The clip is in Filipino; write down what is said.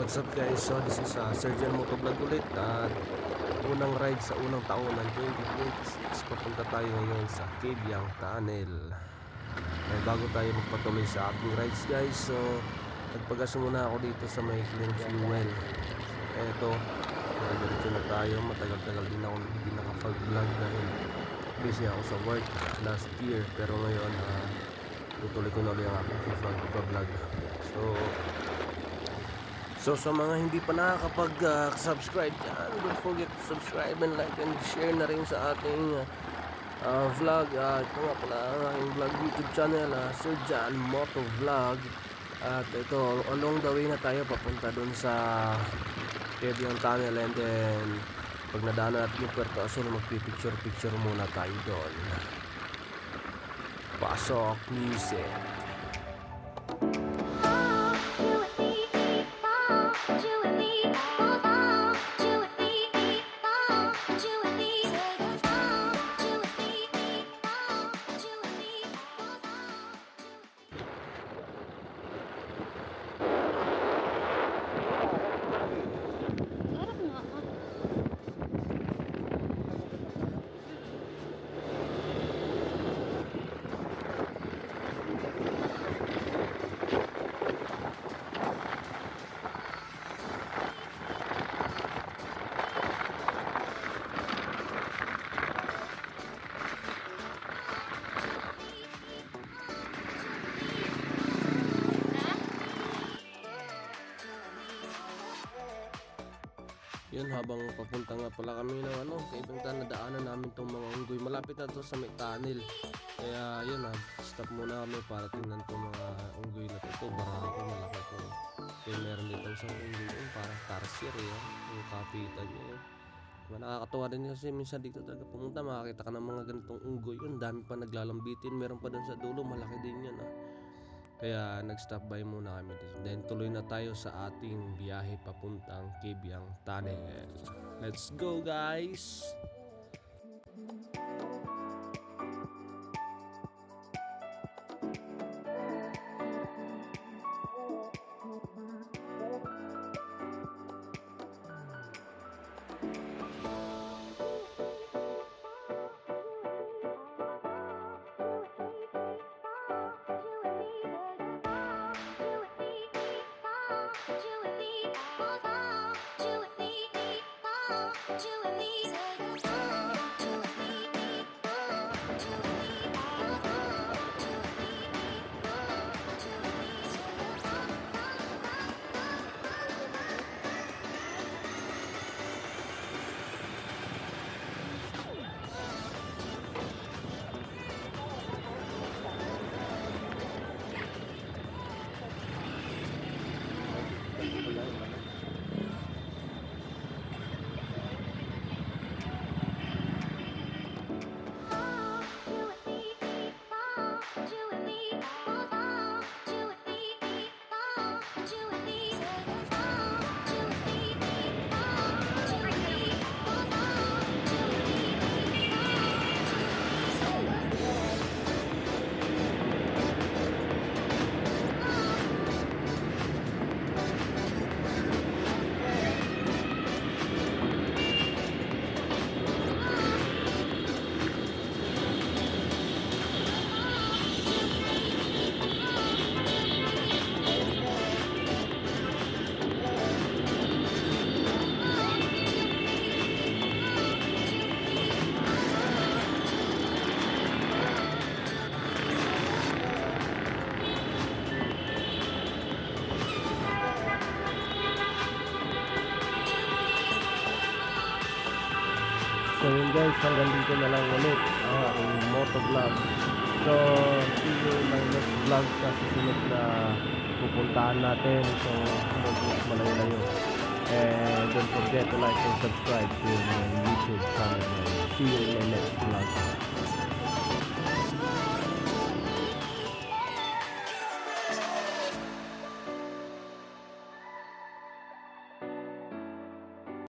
What's up guys? So this is Surgeon Motovlog ulit at unang ride sa unang taon ng 2026. Papunta tayo ngayon sa Cabyang Tunnel. Bago tayo magpatuloy sa ating rides guys, so nagpagas muna ako dito sa may clean fuel. Eto, diretso na tayo. Matagal-tagal din ako hindi nakapag-vlog dahil busy ako sa work last year. Pero ngayon tutuloy ko na ulit ang aking vlog. So sa mga hindi pa nakakapag-subscribe dyan, don't forget to subscribe and like and share na rin sa ating vlog. Ito nga pala ang aking vlog YouTube channel, Sir Jan Motovlog. At ito, along the way na tayo papunta dun sa Cabyang Tunnel. And then pag nadaanan natin yung Puerto Azul, magpipicture muna tayo doon. Pasok music. Yun, habang papunta nga pala kami ng Cabyang Tunnel, nadaanan namin tong mga unggoy. Malapit na to sa may tunnel. Kaya yun, stop muna kami para tingnan tong mga unggoy na to. Barako, malaki to. Kaya meron dito isang unggoy yun, parang tarsier yung kapitan niya yun. Nakakatawa din kasi minsan dito talaga pumunta, makakita ka ng mga ganitong unggoy yun. Dami pa naglalambitin, meron pa dun sa dulo, malaki din yan Kaya nag-stop by muna kami dito. Then tuloy na tayo sa ating biyahe papuntang Cabyang Tunnel. Let's go guys! So yun guys, hanggang dito na lang ulit ang aking motovlog. So see you in my next vlog sa susunod na pupuntahan natin. So sumunod malayo-layo. And don't forget to like and subscribe to my YouTube channel. See you in my next vlog.